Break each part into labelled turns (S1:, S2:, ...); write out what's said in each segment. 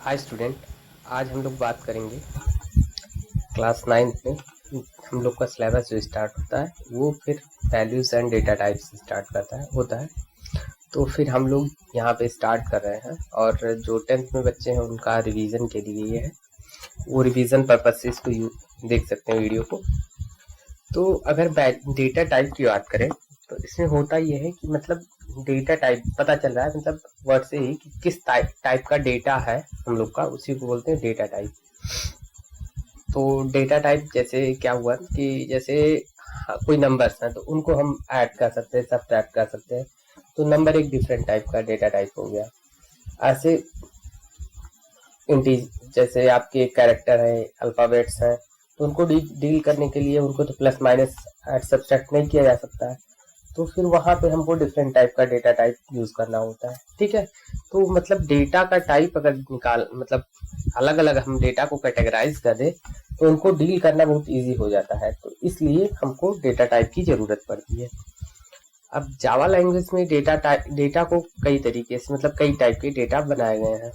S1: Hi student, आज हम लोग बात करेंगे क्लास 9th में। हम लोग का सिलेबस जो स्टार्ट होता है वो फिर वैल्यूज़ एंड डेटा टाइप्स से स्टार्ट होता है। तो फिर हम लोग यहाँ पे स्टार्ट कर रहे हैं और जो 10th में बच्चे हैं उनका रिवीजन के लिए ये है, वो रिवीजन पर्पज से इसको देख सकते हैं वीडियो को। तो अगर डेटा टाइप की बात करें तो इसमें होता ये है कि मतलब डेटा टाइप पता चल रहा है, मतलब वर्ड से ही कि किस टाइप का डेटा है हम लोग का, उसी को बोलते हैं डेटा टाइप। तो डेटा टाइप जैसे क्या हुआ कि जैसे कोई नंबर्स हैं तो उनको हम ऐड कर सकते हैं, सब्ट्रैक्ट कर सकते हैं। तो नंबर एक डिफरेंट टाइप का डेटा टाइप हो गया। ऐसे जैसे आपके कैरेक्टर है, अल्फाबेट्स हैं, तो उनको डील करने के लिए उनको तो प्लस माइनस ऐड सब्ट्रैक्ट नहीं किया जा सकता है। तो फिर वहां पे हमको डिफरेंट टाइप का डेटा टाइप यूज करना होता है। ठीक है, तो मतलब डेटा का टाइप अगर मतलब अलग अलग हम डेटा को कैटेगराइज कर दे तो उनको डील करना बहुत इजी हो जाता है। तो इसलिए हमको डेटा टाइप की जरूरत पड़ती है। अब जावा लैंग्वेज में डेटा को कई तरीके से, मतलब कई टाइप के डेटा बनाए गए हैं।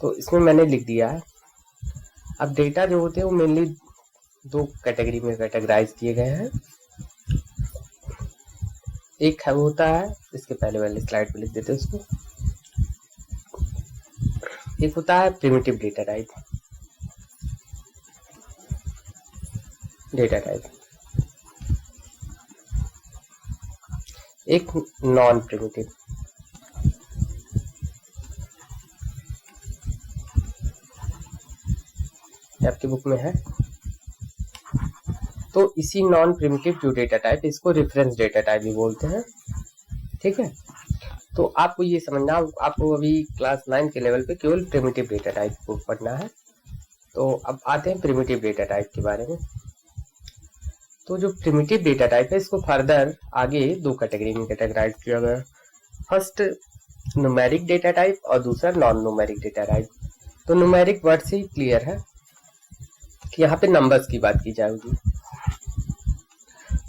S1: तो इसमें मैंने लिख दिया है। अब डेटा जो होते हैं वो मेनली दो कैटेगरी में कैटेगराइज किए गए हैं। एक है वो होता है, इसके पहले वाले स्लाइड पे लिख देते हैं उसको। एक होता है प्रिमिटिव डेटा टाइप, एक नॉन प्रिमिटिव। आपकी बुक में है। तो इसी नॉन प्रिमिटिव जो डेटा टाइप, इसको रेफरेंस डेटा टाइप भी बोलते हैं। ठीक है, तो आपको ये समझना, आपको अभी क्लास 9 के लेवल पे केवल प्रिमिटिव डेटा टाइप को पढ़ना है। तो अब आते हैं प्रिमिटिव डेटा टाइप के बारे में। तो जो प्रिमिटिव डेटा टाइप है इसको फर्दर आगे दो कैटेगरी में कैटेगराइज किया गया। फर्स्ट न्यूमेरिक डेटा टाइप और दूसरा नॉन न्यूमेरिक डेटा टाइप। तो न्यूमेरिक वर्ड से ही क्लियर है कि यहाँ पे नंबर्स की बात की जाएगी।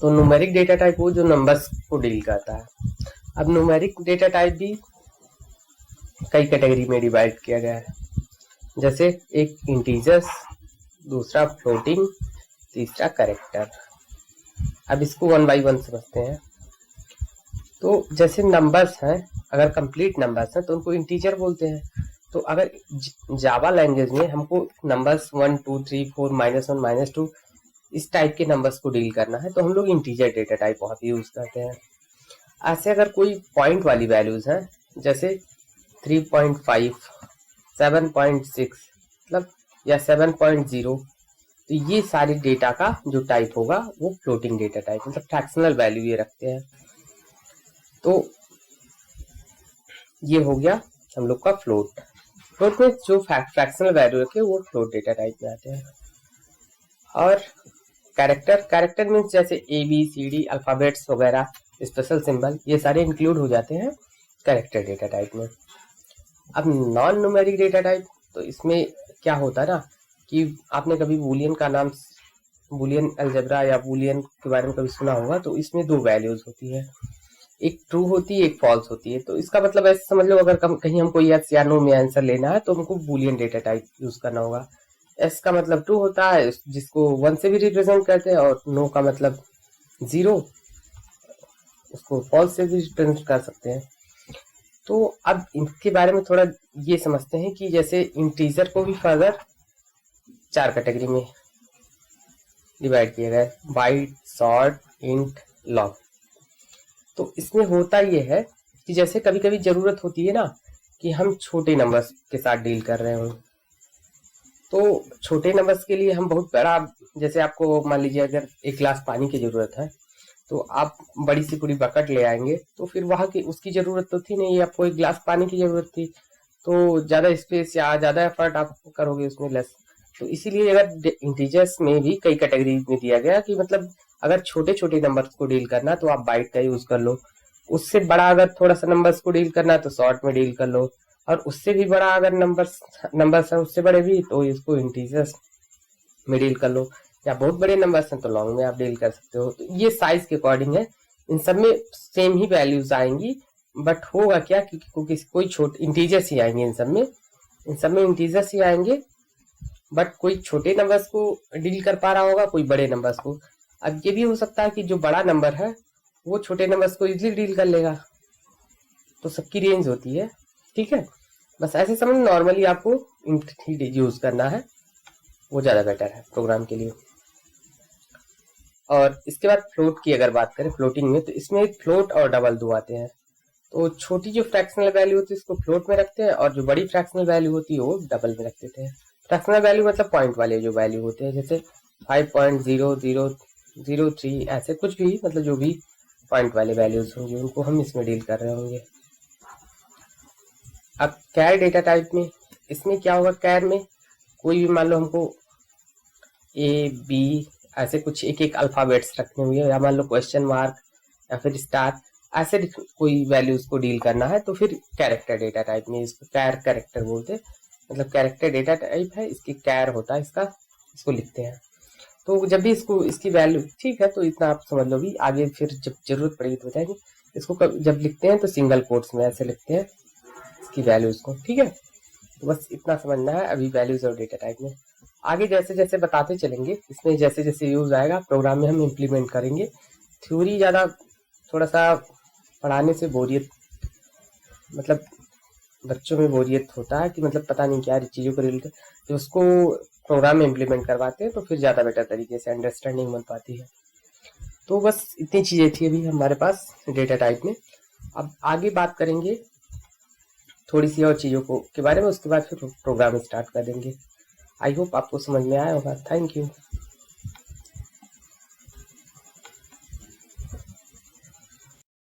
S1: तो न्यूमेरिक डेटा टाइप वो जो नंबर्स को डील करता है। अब न्यूमेरिक डेटा टाइप भी कई कैटेगरी में डिवाइड किया गया है, जैसे एक इंटीजर्स, दूसरा फ्लोटिंग, तीसरा कैरेक्टर। अब इसको वन बाय वन समझते हैं। तो जैसे नंबर्स हैं, अगर कंप्लीट नंबर्स हैं तो उनको इंटीजर बोलते हैं। तो अगर जावा लैंग्वेज में हमको नंबर्स 1 2 3 4 -1 -2 इस टाइप के नंबर्स को डील करना है तो हम लोग इंटीजर डेटा टाइप वहां पे यूज करते हैं। ऐसे अगर कोई पॉइंट वाली वैल्यूज हैं, जैसे 3.5 7.6 मतलब या 7.0, तो ये सारी डेटा का जो टाइप होगा वो फ्लोटिंग डेटा टाइप, मतलब फ्रैक्शनल वैल्यू ये रखते हैं। तो ये हो गया हम लोग का फ्लोट में जो फ्रैक्शनल वैल्यू रखे वो फ्लोट डेटा टाइप में आते हैं। और कैरेक्टर मीन्स जैसे ABCD अल्फाबेट्स वगैरह, स्पेशल सिंबल, ये सारे इंक्लूड हो जाते हैं कैरेक्टर डेटा टाइप में। अब नॉन न्यूमेरिक डेटा टाइप, तो इसमें क्या होता है ना कि आपने कभी बूलियन का नाम, बूलियन अलजेब्रा या बूलियन के बारे में कभी सुना होगा। तो इसमें दो वैल्यूज होती है, एक ट्रू होती है, एक फॉल्स होती है। तो इसका मतलब ऐसे समझ लो, अगर कहीं हमको यस या नो में आंसर लेना है तो हमको बूलियन डेटा टाइप यूज करना होगा। एस का मतलब ट्रू होता है, जिसको 1 से भी रिप्रेजेंट करते हैं, और नो का मतलब 0, उसको फॉल्स से भी रिप्रेजेंट कर सकते हैं। तो अब इनके बारे में थोड़ा ये समझते हैं कि जैसे इंटीजर को भी फर्दर 4 कैटेगरी में डिवाइड किया गया है, बाइट, शॉर्ट, इंट, लॉन्ग। तो इसमें होता ये है कि जैसे कभी कभी जरूरत होती है ना कि हम छोटे नंबर्स के साथ डील कर रहे हो, तो छोटे नंबर्स के लिए हम बहुत बड़ा, जैसे आपको मान लीजिए अगर 1 गिलास पानी की जरूरत है तो आप बड़ी सी पूरी बकेट ले आएंगे, तो फिर वहां की उसकी जरूरत तो थी नहीं, आपको 1 गिलास पानी की जरूरत थी। तो ज्यादा स्पेस या ज्यादा एफर्ट आप करोगे उसमें लेस। तो इसीलिए अगर इंटीजर्स में भी कई कैटेगरी में दिया गया कि मतलब अगर छोटे छोटे नंबर्स को डील करना तो आप बाइट का यूज कर लो, उससे बड़ा अगर थोड़ा सा नंबर्स को डील करना है तो शॉर्ट में डील कर लो, और उससे भी बड़ा अगर नंबर्स है उससे बड़े भी तो इसको इंटीजर्स में डील कर लो, या बहुत बड़े नंबर्स हैं तो लॉन्ग में आप डील कर सकते हो। तो ये साइज के अकॉर्डिंग है, इन सब में सेम ही वैल्यूज आएंगी, बट होगा क्या कि कोई छोटे इंटीजर्स ही आएंगे इन सब में, इन सब में इंटीजर्स ही आएंगे, बट कोई छोटे नंबर्स को डील कर पा रहा होगा, कोई बड़े नंबर्स को। अब ये भी हो सकता है कि जो बड़ा नंबर है वो छोटे नंबर्स को इजीली डील कर लेगा, तो सबकी रेंज होती है, ठीक है। बस ऐसे समझ, नॉर्मली आपको इंट ही यूज करना है, वो ज्यादा बेटर है प्रोग्राम के लिए। और इसके बाद फ्लोट की अगर बात करें, फ्लोटिंग में, तो इसमें फ्लोट और डबल दो आते हैं। तो छोटी जो फ्रैक्शनल वैल्यू होती है उसको फ्लोट में रखते हैं, और जो बड़ी फ्रैक्शनल वैल्यू होती है वो डबल में रख देते हैं। फ्रैक्शनल वैल्यू मतलब पॉइंट वाले जो वैल्यू होते हैं, जैसे 5.0003, ऐसे कुछ भी, मतलब जो भी पॉइंट वाले वैल्यूज होंगे उनको हम इसमें डील कर रहे होंगे। अब कैर डेटा टाइप में, इसमें क्या होगा, कैर में कोई भी मान लो हमको ए बी ऐसे कुछ एक एक अल्फाबेट्स रखने होंगे, या मान लो क्वेश्चन मार्क या फिर स्टार, ऐसे कोई वैल्यूज को डील करना है, तो फिर कैरेक्टर डेटा टाइप में, इसको कैर कैरेक्टर बोलते हैं, मतलब कैरेक्टर डेटा टाइप है, इसकी कैर होता है इसका, इसको लिखते हैं। तो जब भी इसको इसकी वैल्यू, ठीक है, तो इतना आप समझ लो भी, आगे फिर जब जरूरत पड़ेगी तो बताएंगे। इसको जब लिखते हैं तो सिंगल कोट्स में ऐसे लिखते हैं इसकी वैल्यूज को, ठीक है। तो बस इतना समझना है अभी वैल्यूज और डेटा टाइप में। आगे जैसे जैसे बताते चलेंगे, इसमें जैसे जैसे यूज आएगा प्रोग्राम में हम इम्प्लीमेंट करेंगे। थ्योरी ज़्यादा थोड़ा सा पढ़ाने से बोरियत, मतलब बच्चों में बोरियत होता है कि मतलब पता नहीं क्या चीज़ों को रिलेटेड, तो उसको प्रोग्राम में इम्प्लीमेंट करवाते हैं तो फिर ज़्यादा बेटर तरीके से अंडरस्टैंडिंग बन पाती है। तो बस इतनी चीज़ें थी अभी हमारे पास डेटा टाइप में। अब आगे बात करेंगे थोड़ी सी और चीज़ों को के बारे में, उसके बाद फिर प्रोग्राम स्टार्ट कर देंगे। आई होप आपको समझ में आया होगा। Thank you.